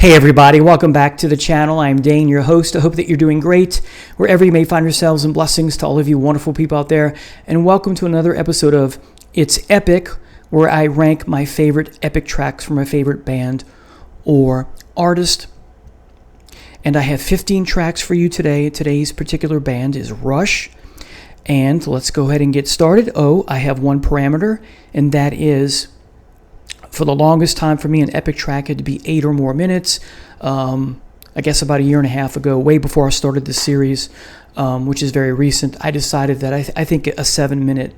Hey everybody, welcome back to the channel. I'm Dane, your host. I hope that you're doing great wherever you may find yourselves, and blessings to all of you wonderful people out there. And welcome to another episode of It's Epic, where I rank my favorite epic tracks from my favorite band or artist. And I have 15 tracks for you today. Today's particular band is Rush. And let's go ahead and get started. I have one parameter, and that is, for the longest time for me, an epic track had to be 8 or more minutes. I guess about a year and a half ago, way before I started this series, which is very recent, I decided that I think a 7-minute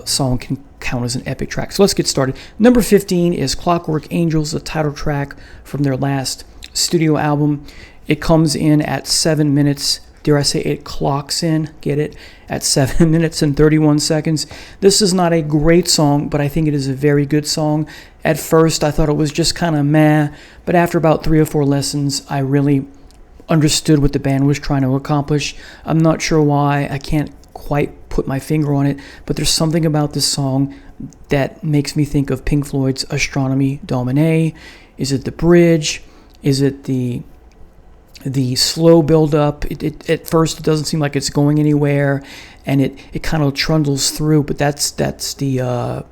song can count as an epic track. So let's get started. Number 15 is Clockwork Angels, the title track from their last studio album. It comes in at 7 minutes. Dare I say it clocks in, get it, at 7 minutes and 31 seconds. This is not a great song, but I think it is a very good song. At first, I thought it was just kind of meh, but after about 3 or 4 lessons, I really understood what the band was trying to accomplish. I'm not sure why. I can't quite put my finger on it, but there's something about this song that makes me think of Pink Floyd's Astronomy Domine. Is it the bridge? Is it the slow build up? At first it doesn't seem like it's going anywhere, and it kind of trundles through, but that's the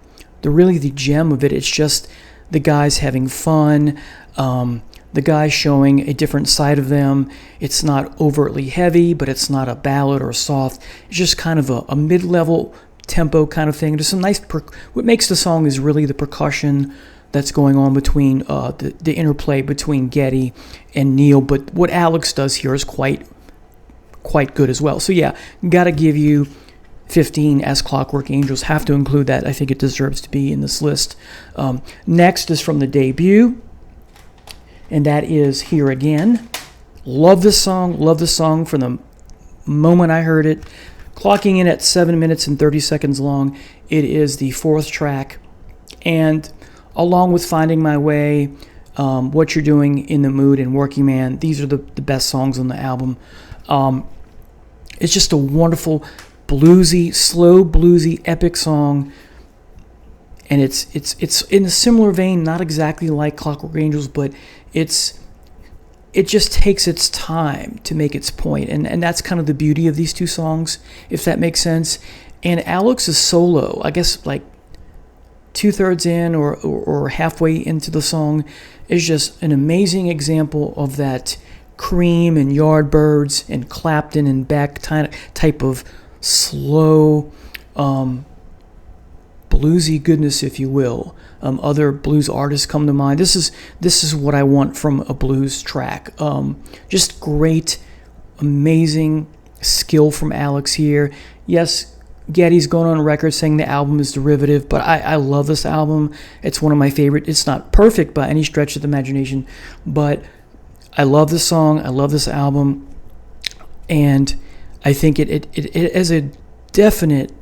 really the gem of it. It's just the guys having fun, the guys showing a different side of them. It's not overtly heavy, but it's not a ballad or soft. It's just kind of a mid-level tempo kind of thing. There's some nice what makes the song is really the percussion that's going on between the interplay between Geddy and Neil, but what Alex does here is quite good as well. So yeah, gotta give you 15 as Clockwork Angels. Have to include that. I think it deserves to be in this list. Next is from the debut, and that is Here Again. Love this song from the moment I heard it. Clocking in at 7 minutes and 30 seconds long. It is the 4th track, and along with Finding My Way, What You're Doing, In the Mood, and Working Man, these are the best songs on the album. It's just a wonderful bluesy, slow bluesy, epic song, and it's in a similar vein, not exactly like Clockwork Angels, but it just takes its time to make its point, and that's kind of the beauty of these two songs, if that makes sense. And Alex's solo, I guess like 2/3 in or halfway into the song, is just an amazing example of that Cream and Yardbirds and Clapton and Beck type of slow bluesy goodness, if you will. Other blues artists come to mind. This is what I want from a blues track. Just great, amazing skill from Alex here. Yes, Geddy's going on record saying the album is derivative, but I love this album. It's one of my favorite. It's not perfect by any stretch of the imagination, but I love this song. I love this album, and I think it has a definite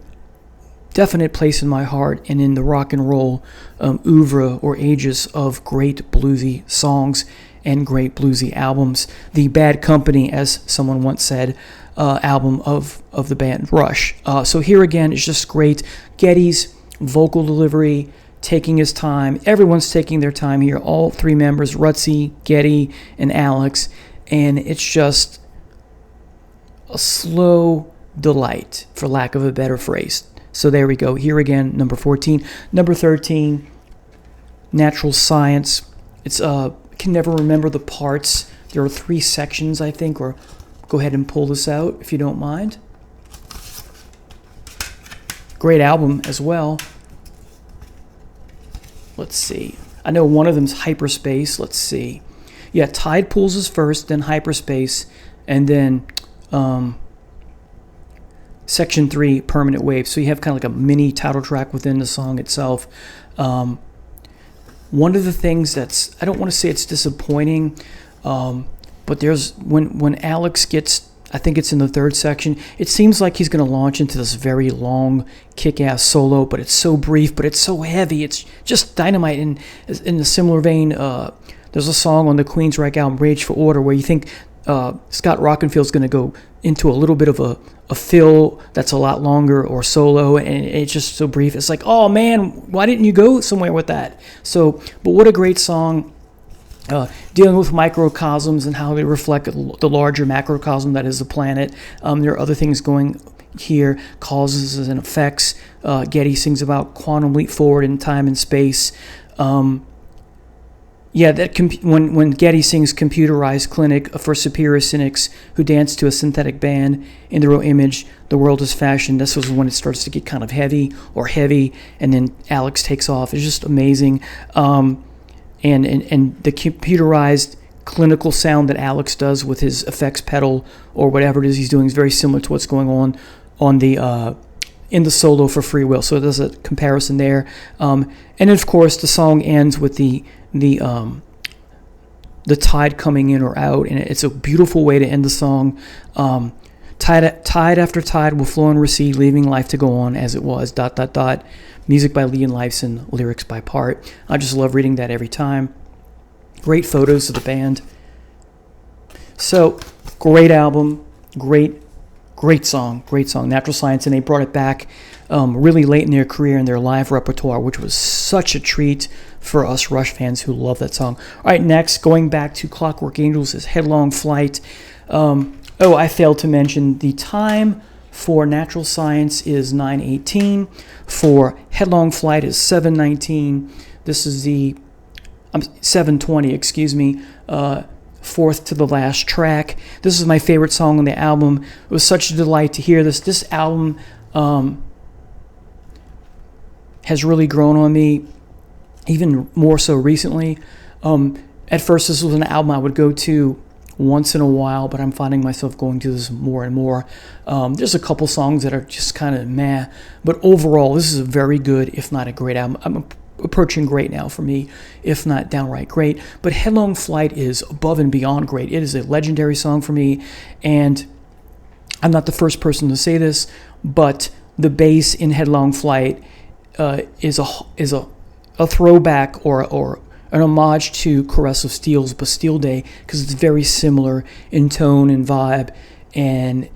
place in my heart and in the rock and roll oeuvre or ages of great bluesy songs and great bluesy albums. The Bad Company, as someone once said, album of the band Rush. So Here Again is just great. Geddy's vocal delivery, taking his time. Everyone's taking their time here. All 3 members, Rutsy, Geddy, and Alex. And it's just a slow delight, for lack of a better phrase. So there we go. Here Again, number 14. Number 13, Natural Science. It's can never remember the parts. There are 3 sections, I think, or go ahead and pull this out if you don't mind. Great album as well. Let's see. I know one of them's Hyperspace. Let's see. Yeah, Tide Pools is first, then Hyperspace, and then Section 3, Permanent Wave. So you have kind of like a mini title track within the song itself. One of the things that's, I don't want to say it's disappointing, but there's when Alex gets, I think it's in the 3rd section, it seems like he's going to launch into this very long, kick-ass solo, but it's so brief, but it's so heavy. It's just dynamite. In a similar vein, there's a song on the Queensryche album, Rage for Order, where you think Scott Rockenfield's going to go into a little bit of a fill that's a lot longer or solo, and it's just so brief. It's like, oh man, why didn't you go somewhere with that? So, but what a great song. dealing with microcosms and how they reflect the larger macrocosm that is the planet. There are other things going here, causes and effects. Getty sings about quantum leap forward in time and space. When Getty sings computerized clinic for superior cynics who dance to a synthetic band in their own image, the world is fashioned. This was when it starts to get kind of heavy, and then Alex takes off. It's just amazing. And the computerized clinical sound that Alex does with his effects pedal or whatever it is he's doing is very similar to what's going on the in the solo for Free Will. So there's a comparison there. And of course, the song ends with the tide coming in or out, and it's a beautiful way to end the song. Tide after tide will flow and recede, leaving life to go on as it was. ... Music by Leon Lifeson, lyrics by Part. I just love reading that every time. Great photos of the band. So, great album, great song. Natural Science, and they brought it back really late in their career in their live repertoire, which was such a treat for us Rush fans who love that song. All right, next, going back to Clockwork Angels is Headlong Flight. I failed to mention the time for Natural Science is 9:18. For Headlong Flight is 7:19. This is the 7:20, excuse me. Fourth to the last track. This is my favorite song on the album. It was such a delight to hear this. This album has really grown on me, even more so recently. At first, this was an album I would go to once in a while, but I'm finding myself going to this more and more. There's a couple songs that are just kind of meh, but overall, this is a very good, if not a great album. I'm approaching great now for me, if not downright great. But Headlong Flight is above and beyond great. It is a legendary song for me, and I'm not the first person to say this, but the bass in Headlong Flight is a throwback or an homage to Caress of Steel's Bastille Day, because it's very similar in tone and vibe, and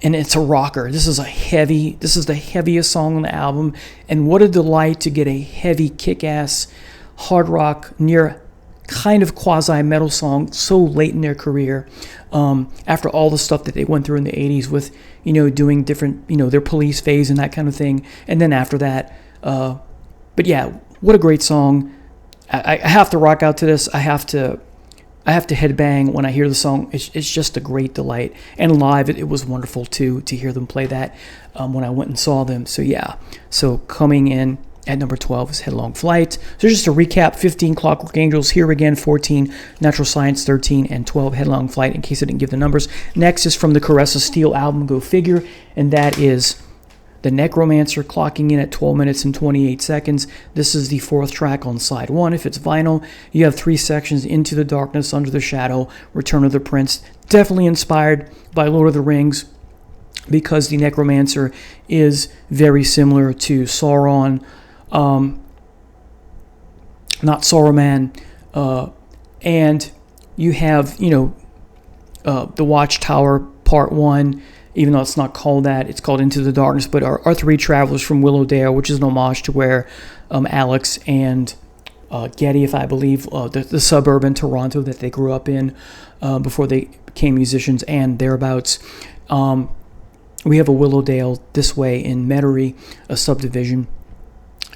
it's a rocker. This is the heaviest song on the album, and what a delight to get a heavy, kick-ass, hard rock, near kind of quasi-metal song so late in their career, after all the stuff that they went through in the 80s with, doing different, their Police phase and that kind of thing, and then after that, but yeah, what a great song. I have to rock out to this. I have to headbang when I hear the song. It's just a great delight. And live, it was wonderful too to hear them play that when I went and saw them. So yeah. So coming in at number 12 is Headlong Flight. So just to recap: 15 Clockwork Angels, Here Again 14, Natural Science 13, and 12 Headlong Flight. In case I didn't give the numbers. Next is from the Caress of Steel album, go figure, and that is The Necromancer, clocking in at 12 minutes and 28 seconds. This is the fourth track on side 1. If it's vinyl, you have 3 sections: Into the Darkness, Under the Shadow, Return of the Prince. Definitely inspired by Lord of the Rings, because the Necromancer is very similar to Sauron, not Saruman, and you have, the Watchtower Part 1, even though it's not called that, it's called Into the Darkness, but our 3 travelers from Willowdale, which is an homage to where Alex and Getty, if I believe, the suburb in Toronto that they grew up in before they became musicians and thereabouts. We have a Willowdale this way in Metairie, a subdivision.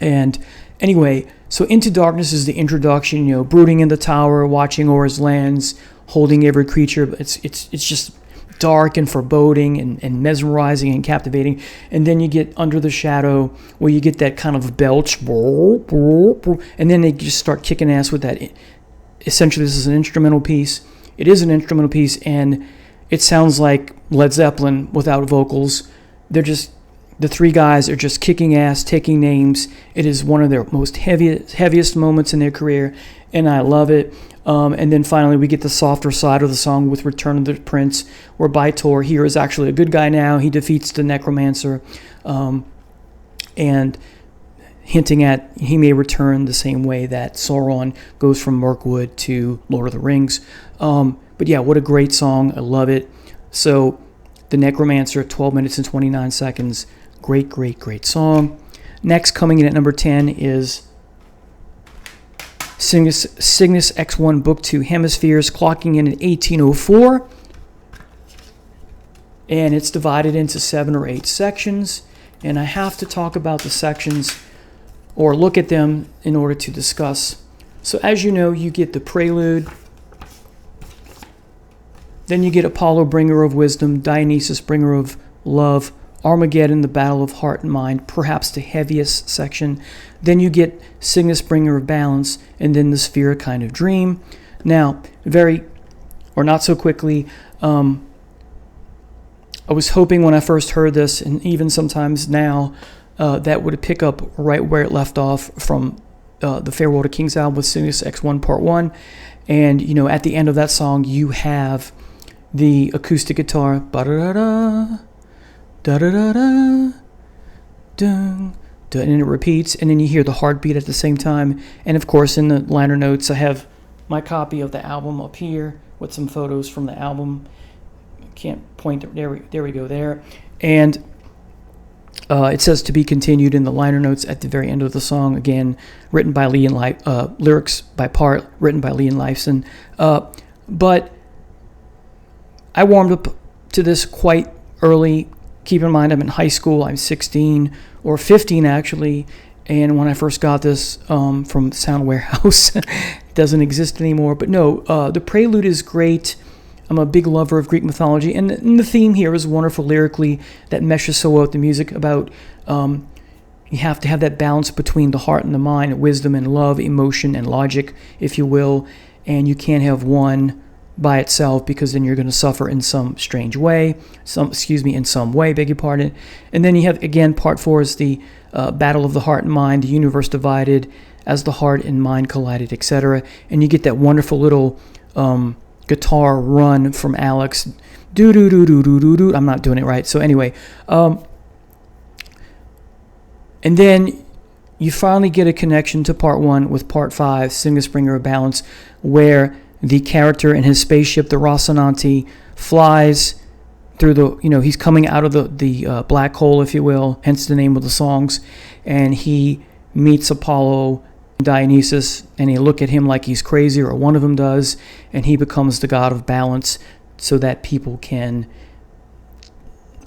And anyway, so Into Darkness is the introduction, brooding in the tower, watching o'er his lands, holding every creature. It's just dark and foreboding and mesmerizing and captivating. And then you get Under the Shadow, where you get that kind of belch, and then they just start kicking ass with that. Essentially, this is an instrumental piece. It is an instrumental piece, and it sounds like Led Zeppelin without vocals. The 3 guys are just kicking ass, taking names. It is one of their most heaviest moments in their career, and I love it. And then finally, we get the softer side of the song with Return of the Prince, where Baitor here is actually a good guy now. He defeats the Necromancer, and hinting at he may return the same way that Sauron goes from Mirkwood to Lord of the Rings. But yeah, what a great song. I love it. So the Necromancer, 12 minutes and 29 seconds. Great, great, great song. Next, coming in at number 10 is Cygnus X1 Book 2 Hemispheres, clocking in at 1804. And it's divided into 7 or 8 sections. And I have to talk about the sections or look at them in order to discuss. So as you know, you get the prelude. Then you get Apollo, bringer of wisdom, Dionysus, bringer of love, Armageddon, the battle of heart and mind, perhaps the heaviest section. Then you get Cygnus, bringer of balance, and then the sphere, a kind of dream. Now, not so quickly, I was hoping when I first heard this, and even sometimes now, that would pick up right where it left off from the Farewell to Kings album with Cygnus X1 Part 1. And, at the end of that song, you have the acoustic guitar, ba-da-da-da, da-da-da-da, dun, dun, and it repeats, and then you hear the heartbeat at the same time. And of course, in the liner notes, I have my copy of the album up here with some photos from the album. Can't point there we go there. And it says to be continued in the liner notes at the very end of the song. Again, written by lyrics by part, written by Lee and Lifeson. But I warmed up to this quite early. Keep in mind, I'm in high school. I'm 16 or 15 actually. And when I first got this from Sound Warehouse, it doesn't exist anymore. But no, the prelude is great. I'm a big lover of Greek mythology. And the theme here is wonderful lyrically that meshes so well with the music about you have to have that balance between the heart and the mind, wisdom and love, emotion and logic, if you will. And you can't have one by itself because then you're going to suffer in some strange way. In some way, beg your pardon. And then you have, again, part 4 is the battle of the heart and mind, the universe divided as the heart and mind collided, etc. And you get that wonderful little guitar run from Alex. Do do do do do do do. I'm not doing it right. So anyway, and then you finally get a connection to part 1 with part 5, Cygnus, bringer of balance, where the character in his spaceship, the Rocinante, flies through he's coming out of the black hole, if you will, hence the name of the songs, and he meets Apollo, Dionysus, and they look at him like he's crazy, or one of them does, and he becomes the god of balance so that people can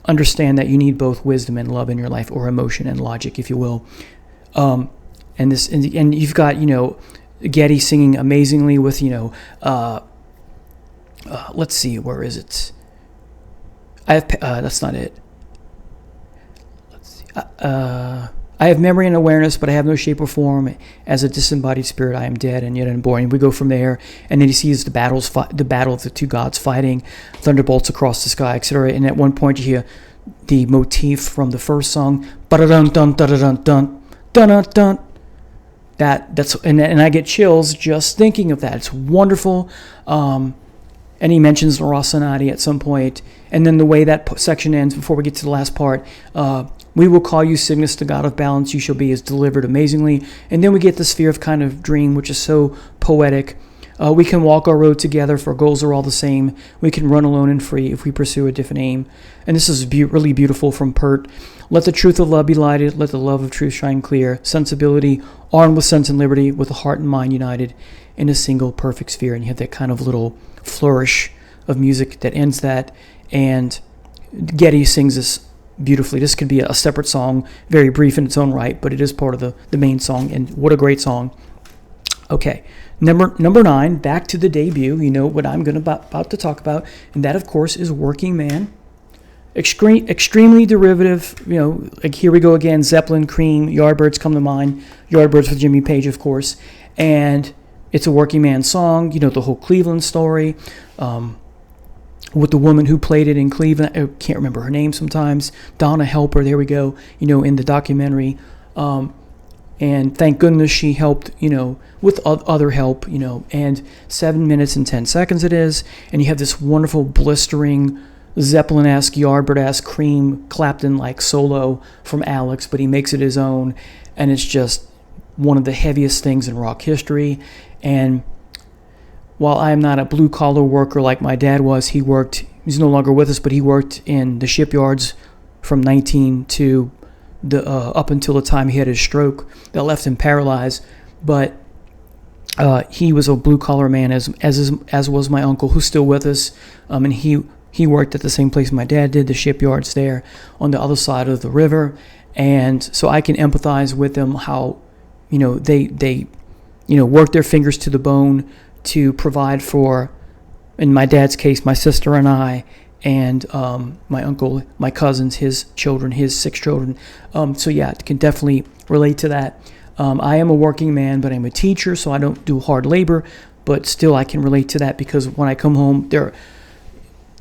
understand that you need both wisdom and love in your life, or emotion and logic, if you will. And you've got, Getty singing amazingly with, let's see, where is it? That's not it. Let's see. I have memory and awareness, but I have no shape or form. As a disembodied spirit, I am dead and yet unborn. And we go from there, and then he sees the battle of the two gods fighting, thunderbolts across the sky, etc. And at one point, you hear the motif from the first song, ba-da-dun dun da-da-dun dun dun dun dun. And I get chills just thinking of that. It's wonderful. And he mentions the Rocinante at some point, and then the way that section ends before we get to the last part. We will call you Cygnus, the god of balance. You shall be is delivered amazingly. And then we get the sphere of kind of dream, which is so poetic. We can walk our road together, for goals are all the same. We can run alone and free if we pursue a different aim. And this is really beautiful from Pert. Let the truth of love be lighted. Let the love of truth shine clear. Sensibility, armed with sense and liberty, with the heart and mind united in a single perfect sphere. And you have that kind of little flourish of music that ends that. And Getty sings this beautifully. This could be a separate song, very brief in its own right, but it is part of the main song. And what a great song. Okay. Number 9, back to the debut. You know what I'm about to talk about, and that, of course, is Working Man. Extremely derivative. Like here we go again. Zeppelin, Cream, Yardbirds come to mind. Yardbirds with Jimmy Page, of course, and it's a Working Man song. The whole Cleveland story, with the woman who played it in Cleveland. I can't remember her name sometimes. Donna Helper. There we go. In the documentary. And thank goodness she helped, with other help, and 7 minutes and 10 seconds it is. And you have this wonderful, blistering, Zeppelin-esque, Yardbird-esque, Cream, Clapton-like solo from Alex, but he makes it his own. And it's just one of the heaviest things in rock history. And while I am not a blue-collar worker like my dad was, he's no longer with us, but he worked in the shipyards from 19 to up until the time he had his stroke that left him paralyzed. But he was a blue-collar man, as was my uncle, who's still with us, and he worked at the same place my dad did, the shipyards there on the other side of the river. And so I can empathize with them, how, they work their fingers to the bone to provide for, in my dad's case, my sister and I, and my uncle, my cousins, his children, his 6 children. So yeah, I can definitely relate to that. I am a working man, but I'm a teacher, so I don't do hard labor, but still I can relate to that, because when I come home,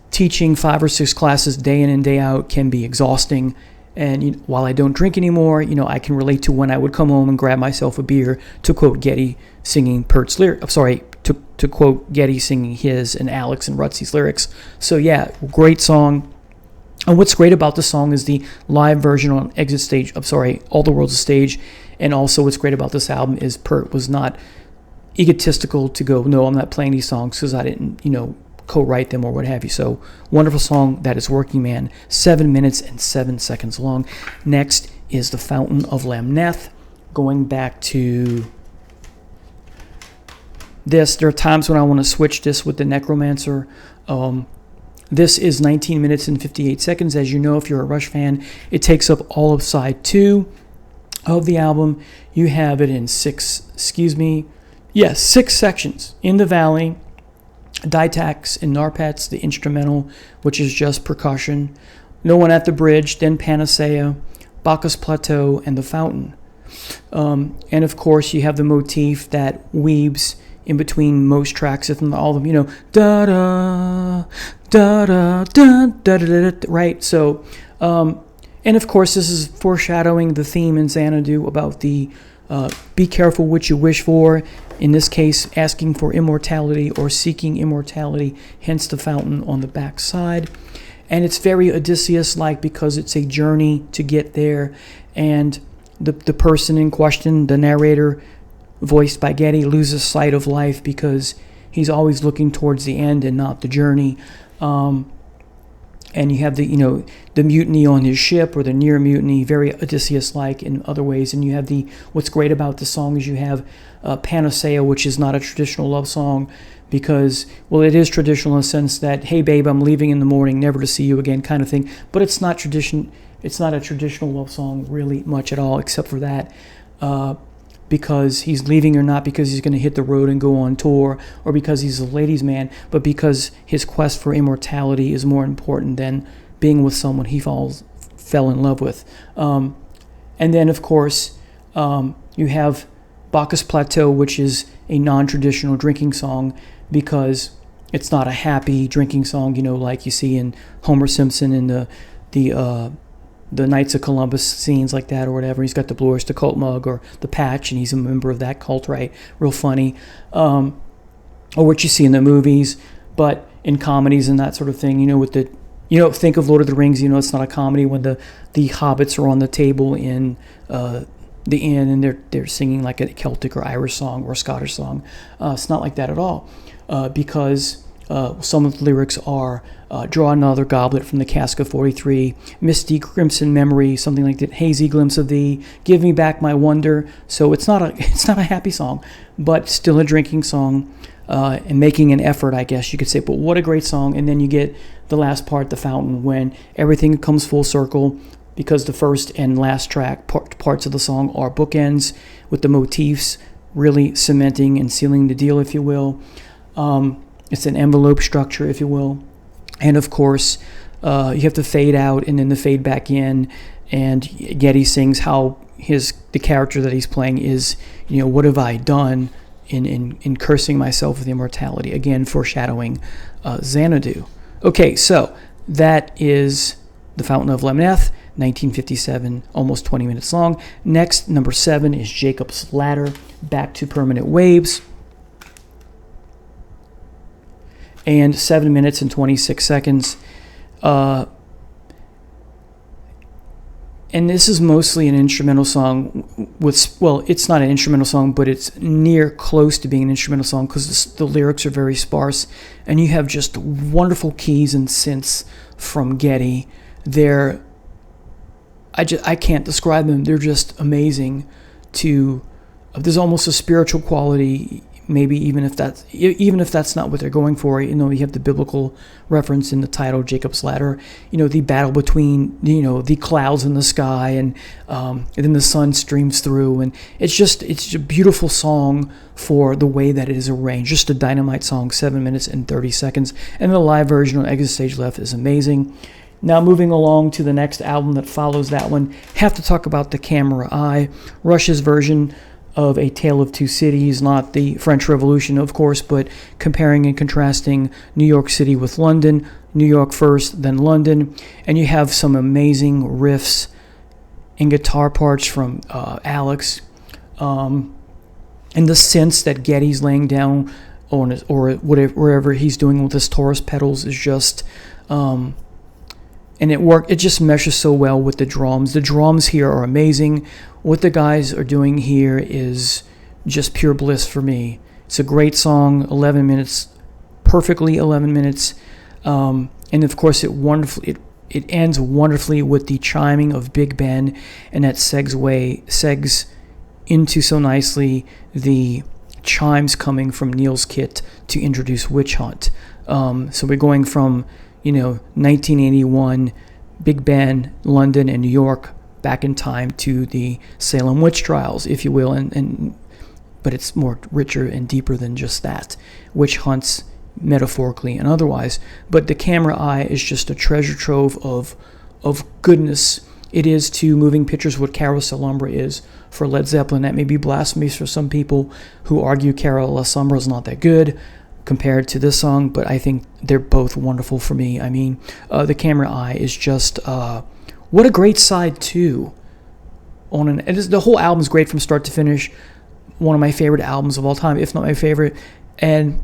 teaching 5 or 6 classes day in and day out can be exhausting. And while I don't drink anymore, I can relate to when I would come home and grab myself a beer, to quote Geddy singing Pert's lyrics. I'm sorry, to quote Geddy singing his and Alex and Rutsy's lyrics. So yeah, great song. And what's great about the song is the live version on Exit Stage. I'm sorry, All the World's a Stage. And also what's great about this album is Pert was not egotistical to go, no, I'm not playing these songs because I didn't, co-write them or what have you. So wonderful song. That is Working Man, 7 minutes and 7 seconds long. Next is The Fountain of Lamneth. Going back to this, there are times when I want to switch this with the Necromancer. This is 19 minutes and 58 seconds. As you know, if you're a Rush fan, it takes up all of side 2 of the album. You have it in 6 sections. In the Valley, Ditax and Narpets, the instrumental, which is just percussion. No One at the Bridge, then Panacea, Bacchus Plateau, and The Fountain. And of course, you have the motif that weaves in between most tracks, if not all of them, da da da da da da da, right? So, and of course, this is foreshadowing the theme in Xanadu about the be careful what you wish for. In this case, asking for immortality or seeking immortality, hence the fountain on the back side. And it's very Odysseus-like because it's a journey to get there. And the person in question, the narrator, voiced by Geddy, loses sight of life because he's always looking towards the end and not the journey. And you have the mutiny on his ship, or the near mutiny, very Odysseus-like in other ways. And you have what's great about the song is you have Panacea, which is not a traditional love song because, well, it is traditional in the sense that, hey, babe, I'm leaving in the morning, never to see you again kind of thing. But it's not tradition. It's not a traditional love song really much at all, except for that. Because he's leaving, or not because he's going to hit the road and go on tour, or because he's a ladies' man, but because his quest for immortality is more important than being with someone he fell in love with. And then, of course, you have Bacchus Plateau, which is a non-traditional drinking song because it's not a happy drinking song, like you see in Homer Simpson in the Knights of Columbus scenes like that or whatever. He's got the Blue Oyster Cult mug or the patch, and he's a member of that cult, right? Real funny. Or what you see in the movies, but in comedies and that sort of thing, with the, think of Lord of the Rings, it's not a comedy when the hobbits are on the table in the inn and they're singing like a Celtic or Irish song or a Scottish song. It's not like that at all because some of the lyrics are draw another goblet from the cask of 43, misty crimson memory, something like that, hazy glimpse of thee, give me back my wonder. So it's not a happy song, but still a drinking song, and making an effort, I guess you could say. But what a great song. And then you get the last part, The Fountain, when everything comes full circle, because the first and last track parts of the song are bookends with the motifs really cementing and sealing the deal, if you will. It's an envelope structure, if you will. And of course, you have to fade out and then the fade back in. And Geddy sings how the character that he's playing is, what have I done in cursing myself with immortality? Again, foreshadowing Xanadu. Okay, so that is The Fountain of Lamneth, 1957, almost 20 minutes long. Next, number 7 is Jacob's Ladder, Back to Permanent Waves. And 7 minutes and 26 seconds. And this is mostly an instrumental song it's not an instrumental song, but it's near close to being an instrumental song because the lyrics are very sparse. And you have just wonderful keys and synths from Geddy. I can't describe them. They're just amazing. There's almost a spiritual quality, maybe even if that's not what they're going for, you have the biblical reference in the title, Jacob's Ladder, the battle between, the clouds in the sky, and then the sun streams through, and it's a beautiful song for the way that it is arranged. Just a dynamite song, 7 minutes and 30 seconds, and the live version on Exit Stage Left is amazing. Now, moving along to the next album that follows that one, have to talk about The Camera Eye, Rush's version of A Tale of Two Cities, not the French Revolution, of course, but comparing and contrasting New York City with London, New York first, then London, and you have some amazing riffs and guitar parts from Alex, and the synths that Geddy's laying down on his, or whatever, wherever he's doing with his Taurus pedals is just... and it just meshes so well with the drums. The drums here are amazing. What the guys are doing here is just pure bliss for me. It's a great song, 11 minutes, perfectly 11 minutes. And of course, it ends wonderfully with the chiming of Big Ben, and that segs into so nicely the chimes coming from Neil's kit to introduce Witch Hunt. So we're going from 1981, Big Ben, London, and New York, back in time to the Salem witch trials, if you will, but it's more richer and deeper than just that. Witch hunts, metaphorically and otherwise. But The Camera Eye is just a treasure trove of goodness. It is to Moving Pictures what Carousel Umbra is for Led Zeppelin. That may be blasphemous for some people who argue Carousel Umbra is not that good compared to this song, but I think they're both wonderful for me. I mean, The Camera Eye is just what a great side two. The whole album's great from start to finish. One of my favorite albums of all time, if not my favorite. And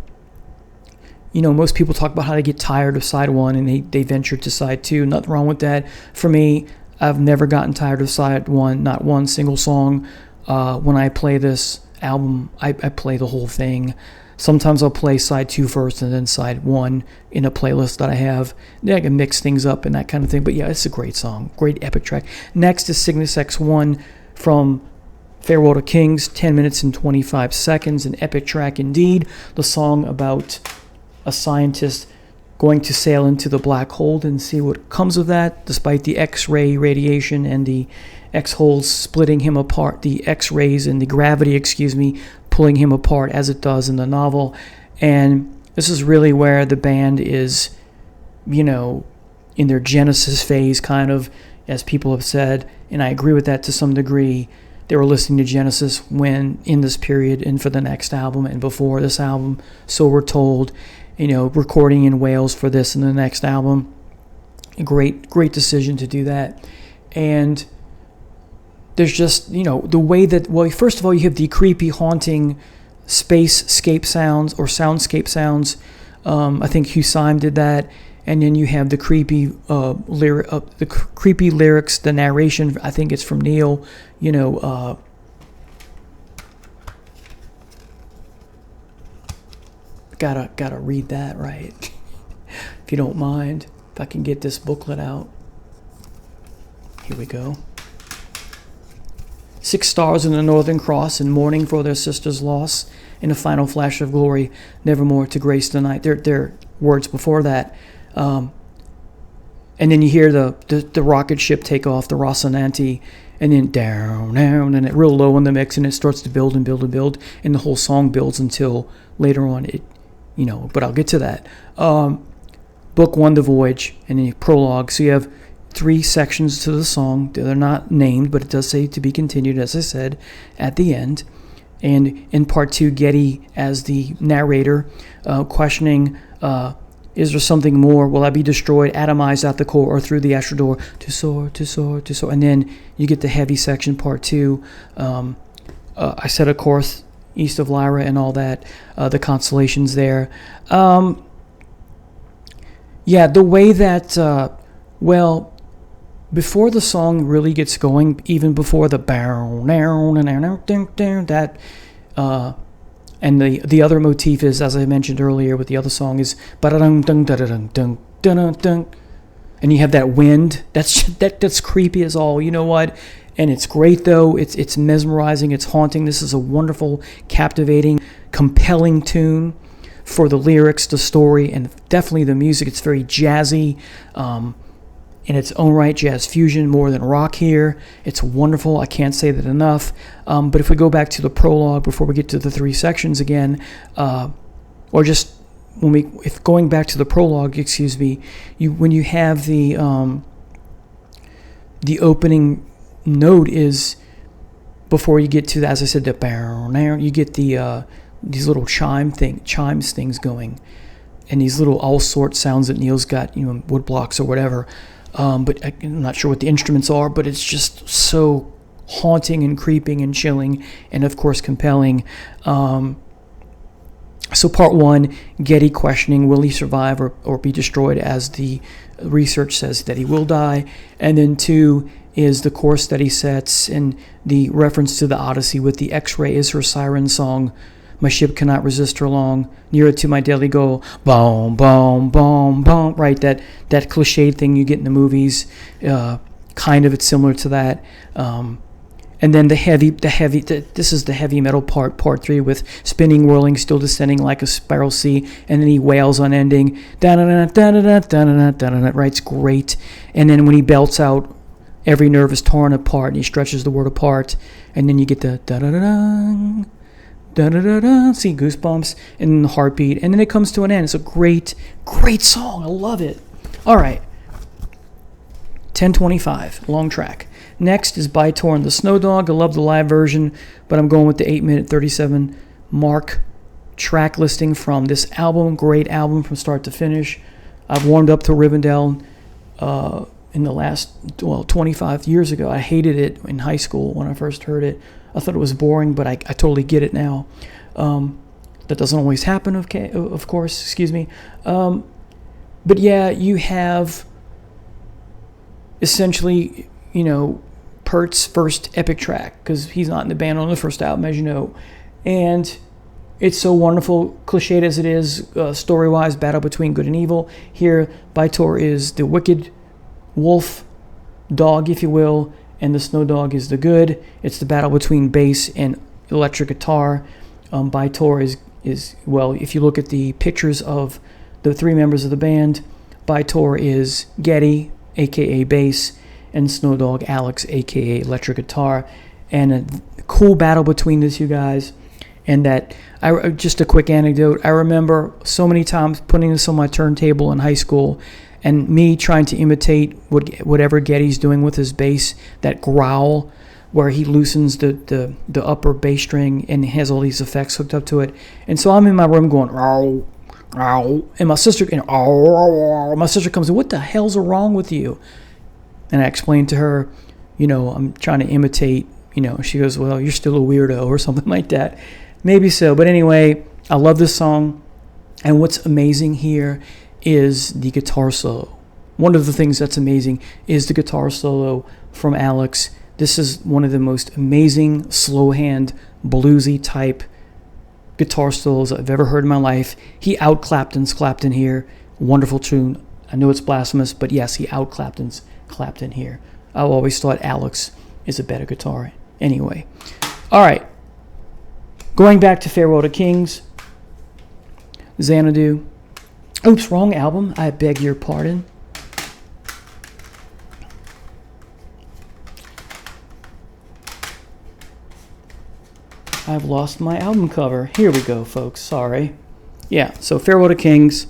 most people talk about how they get tired of side one and they venture to side two. Nothing wrong with that. For me, I've never gotten tired of side one. Not one single song. When I play this album, I play the whole thing. Sometimes I'll play side two first and then side one in a playlist that I have. Then I can mix things up and that kind of thing. But yeah, it's a great song. Great epic track. Next is Cygnus X1 from Farewell to Kings, 10 minutes and 25 seconds. An epic track indeed. The song about a scientist going to sail into the black hole and see what comes of that, despite the X-ray radiation and the X-holes splitting him apart, the X-rays and the gravity, pulling him apart as it does in the novel. And this is really where the band is, in their Genesis phase, kind of, as people have said, and I agree with that to some degree. They were listening to Genesis when in this period and for the next album and before this album, so we're told, recording in Wales for this and the next album. A great decision to do that. And there's just, the way that, well, first of all, you have the creepy, haunting spacescape sounds or soundscape sounds. I think Hugh Syme did that. And then you have the creepy creepy lyrics, the narration. I think it's from Neil. Gotta read that right, if you don't mind. If I can get this booklet out. Here we go. 6 stars in the Northern Cross in mourning for their sister's loss. In a final flash of glory, nevermore to grace the night. Their words before that. And then you hear the rocket ship take off, the Rocinante, and then down, and it real low in the mix, and it starts to build and build and build, and the whole song builds until later on it, but I'll get to that. Book 1, The Voyage, and the prologue. So you have 3 sections to the song. They're not named, but it does say to be continued, as I said, at the end. And in part 2, Geddy as the narrator, questioning, is there something more? Will I be destroyed, atomized at the core, or through the astral door to soar, to soar, to soar? And then you get the heavy section, part 2. I said, of course, east of Lyra and all that, the constellations there. The way that, before the song really gets going, even before the that, and the other motif is, as I mentioned earlier with the other song, is and you have that wind. That's creepy as all. You know what? And it's great though. It's mesmerizing. It's haunting. This is a wonderful, captivating compelling tune for the lyrics, the story, and definitely the music. It's very jazzy in its own right, jazz fusion more than rock here. It's wonderful. I can't say that enough. But if we go back to the prologue before we get to the three sections again, or just if going back to the prologue, excuse me, when you have the opening note is before you get to, as I said, the you get the these little chimes things going, and these little all sort sounds that Neil's got, wood blocks or whatever. But I'm not sure what the instruments are, but it's just so haunting and creeping and chilling, and of course compelling. So part one, Getty questioning, will he survive or be destroyed, as the research says that he will die. And then two is the course that he sets, and the reference to the Odyssey with the X-ray is her siren song. My ship cannot resist her long, nearer to my deadly goal. Boom, boom, boom, boom. Right, that cliched thing you get in the movies. Kind of, it's similar to that. And then this is the heavy metal part three, with spinning, whirling, still descending like a spiral sea, and then he wails unending. Da-da-da-da-da-da-da-da-da-da. Right, it's great. And then when he belts out, every nerve is torn apart, and he stretches the word apart, and then you get the da-da-da-da, da-da-da-da, see, goosebumps, and then the heartbeat, and then it comes to an end. It's a great, great song. I love it. All right. 10:25, long track. Next is By-Tor and the Snow Dog. I love the live version, but I'm going with the 8-minute 37 mark track listing from this album. Great album from start to finish. I've warmed up to Rivendell in the last, 25 years ago. I hated it in high school when I first heard it. I thought it was boring, but I totally get it now. That doesn't always happen, of course, excuse me. But yeah, you have essentially, Pert's first epic track, because he's not in the band on the first album, as you know. And it's so wonderful, cliched as it is, story-wise, battle between good and evil. Here, By-Tor is the wicked wolf dog, if you will, and the snow dog is the good. It's the battle between bass and electric guitar. By-Tor is, well, if you look at the pictures of the three members of the band, By-Tor is Getty, a.k.a. bass, and Snow Dog Alex, a.k.a. electric guitar. And a cool battle between the two guys. And that, just a quick anecdote, I remember so many times putting this on my turntable in high school, and me trying to imitate whatever Getty's doing with his bass, that growl where he loosens the upper bass string and has all these effects hooked up to it. And so I'm in my room going, ow, ow, and my sister, my sister comes in, what the hell's wrong with you? And I explained to her, I'm trying to imitate, she goes, well, you're still a weirdo, or something like that. Maybe so. But anyway, I love this song. And what's amazing here is the guitar solo. One of the things that's amazing is the guitar solo from Alex. This is one of the most amazing slow hand bluesy type guitar solos I've ever heard in my life. He out Clapton's Clapton here. Wonderful tune. I know it's blasphemous, but yes, he out Clapton's Clapton here. I've always thought Alex is a better guitar. Anyway. All right. Going back to Farewell to Kings. Xanadu. Oops, wrong album. I beg your pardon. I've lost my album cover. Here we go, folks. Sorry. Yeah, so Farewell to Kings,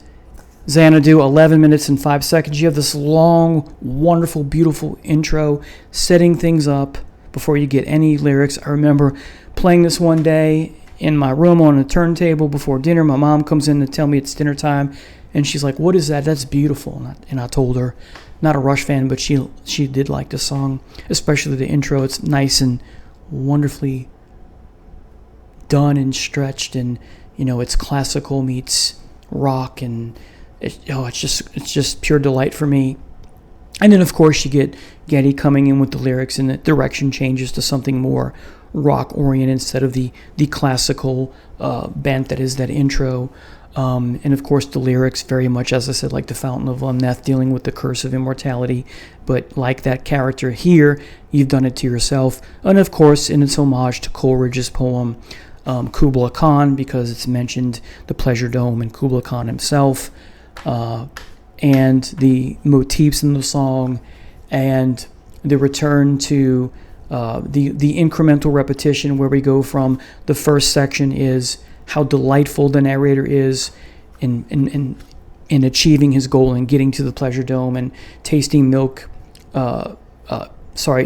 Xanadu, 11 minutes and 5 seconds. You have this long, wonderful, beautiful intro setting things up before you get any lyrics. I remember playing this one day in my room on a turntable before dinner. My mom comes in to tell me it's dinner time, and she's like, what is that? That's beautiful. And I told her, not a Rush fan, but she did like the song, especially the intro. It's nice and wonderfully done and stretched, and it's classical meets rock, and it's just pure delight for me. And then of course you get Getty coming in with the lyrics, and the direction changes to something more rock oriented instead of the classical bent that is that intro. And of course the lyrics very much, as I said, like the Fountain of Lemneth, dealing with the curse of immortality, but like that character here, you've done it to yourself. And of course, in its homage to Coleridge's poem, Kubla Khan, because it's mentioned the Pleasure Dome and Kubla Khan himself, and the motifs in the song, and the return to the incremental repetition, where we go from the first section is how delightful the narrator is in achieving his goal and getting to the Pleasure Dome and tasting milk,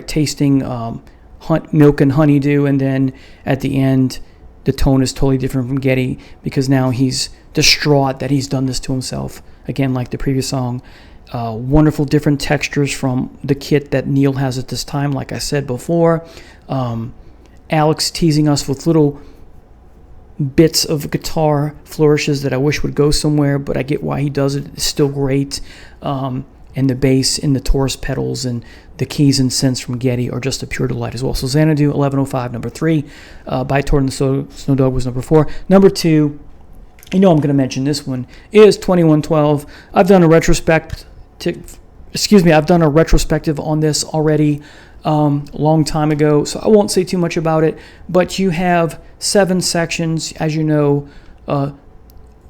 tasting milk and honeydew, and then at the end, the tone is totally different from Geddy, because now he's distraught that he's done this to himself. Again, like the previous song, wonderful different textures from the kit that Neil has at this time, like I said before. Alex teasing us with little bits of guitar flourishes that I wish would go somewhere, but I get why he does it. It's still great. And the bass in the Taurus pedals and the keys and synths from Geddy are just a pure delight as well. So Xanadu, 1105, number 3. By Torn the Snow Dog was number 4. Number 2, I'm going to mention this one, is 2112. I've done a retrospective on this already long time ago, so I won't say too much about it, but you have 7 sections, as you know.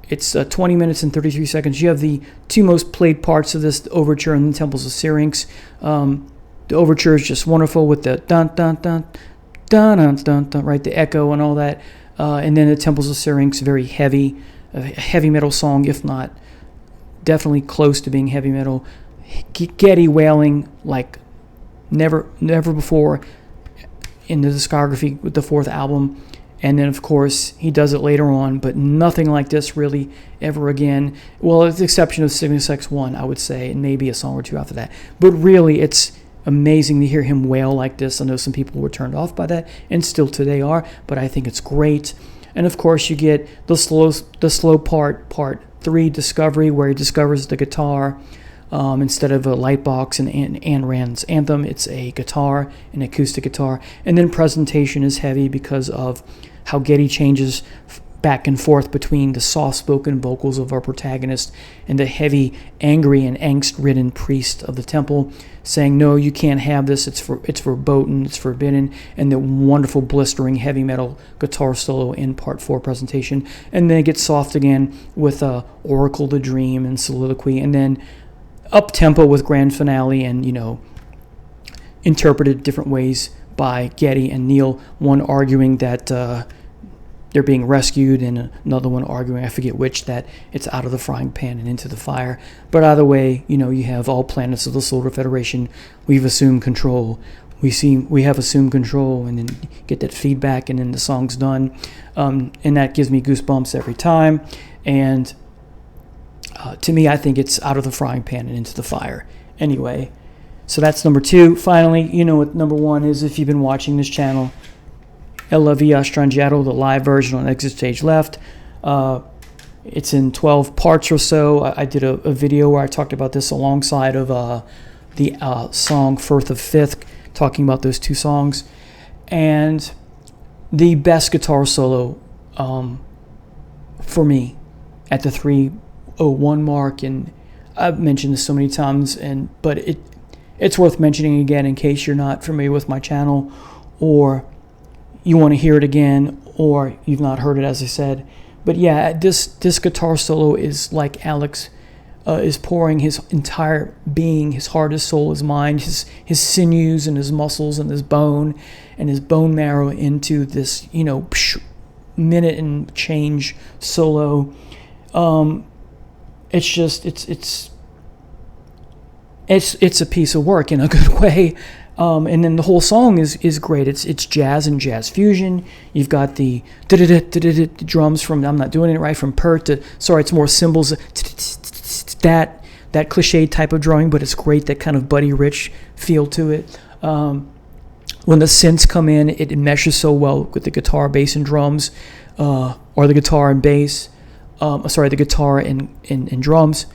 It's 20 minutes and 33 seconds. You have the 2 most played parts of this, the overture and the Temples of Syrinx. The overture is just wonderful with the dun dun dun dun dun dun dun, right, the echo and all that. And then the Temples of Syrinx, very heavy, a heavy metal song, if not definitely close to being heavy metal. Geddy wailing like never before in the discography with the 4th album. And then, of course, he does it later on, but nothing like this really ever again. Well, with the exception of Cygnus X1, I would say, and maybe a song or 2 after that. But really, it's amazing to hear him wail like this. I know some people were turned off by that, and still today are, but I think it's great. And, of course, you get the slow part 3, Discovery, where he discovers the guitar. Instead of a light box and Ayn Rand's Anthem, it's a guitar, an acoustic guitar. And then Presentation is heavy because of how Geddy changes back and forth between the soft-spoken vocals of our protagonist and the heavy, angry, and angst-ridden priest of the temple saying, no, you can't have this, it's verboten, it's forbidden, and the wonderful, blistering, heavy metal guitar solo in part 4, Presentation. And then it gets soft again with Oracle the Dream and Soliloquy, and then up-tempo with Grand Finale and, interpreted different ways by Geddy and Neil, one arguing that they're being rescued and another one arguing, I forget which, that it's out of the frying pan and into the fire. But either way, you have all planets of the Solar Federation. We've assumed control. We have assumed control, and then get that feedback, and then the song's done. And that gives me goosebumps every time. And to me, I think it's out of the frying pan and into the fire. Anyway, so that's number 2. Finally, you know what number 1 is if you've been watching this channel. El La Via Strangiato, the live version on Exit Stage Left. It's in 12 parts or so. I did a video where I talked about this alongside of the song Firth of Fifth, talking about those 2 songs. And the best guitar solo for me at the 3:01 mark, and I've mentioned this so many times, but it's worth mentioning again in case you're not familiar with my channel, or you want to hear it again, or you've not heard it, as I said. But yeah, this guitar solo is like Alex is pouring his entire being, his heart, his soul, his mind, his sinews and his muscles and his bone marrow into this, minute and change solo. It's just it's a piece of work in a good way. And then the whole song is great. It's jazz and jazz fusion. You've got the drums from, I'm not doing it right, from Pert to, sorry, it's more cymbals, that cliche type of drumming, but it's great, that kind of Buddy Rich feel to it. When the synths come in, it meshes so well with the guitar, bass, and drums, or the guitar and bass. The guitar and drums.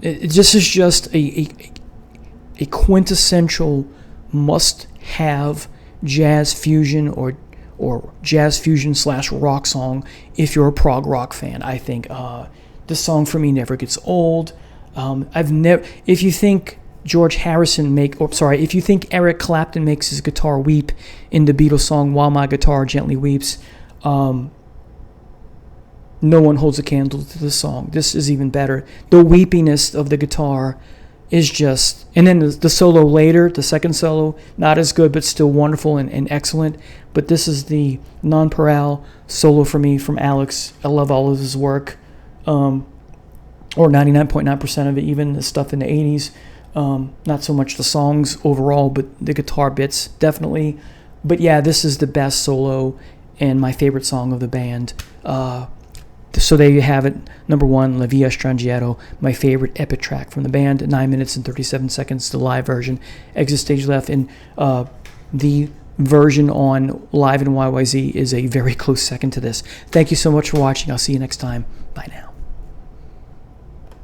This is just a quintessential must-have jazz fusion or jazz fusion / rock song if you're a prog rock fan. I think this song for me never gets old. If you think George Harrison if you think Eric Clapton makes his guitar weep in the Beatles song While My Guitar Gently Weeps, no one holds a candle to this song. This is even better. The weepiness of the guitar is just, and then the solo later, the second solo, not as good, but still wonderful and excellent. But this is the nonpareil solo for me from Alex. I love all of his work, or 99.9% of it, even the stuff in the 80s. Not so much the songs overall, but the guitar bits, definitely. But yeah, this is the best solo and my favorite song of the band. So there you have it. Number 1, La Via Strangiero, my favorite epic track from the band. 9 minutes and 37 seconds, the live version. Exit Stage Left, and the version on Live in YYZ is a very close second to this. Thank you so much for watching. I'll see you next time. Bye now.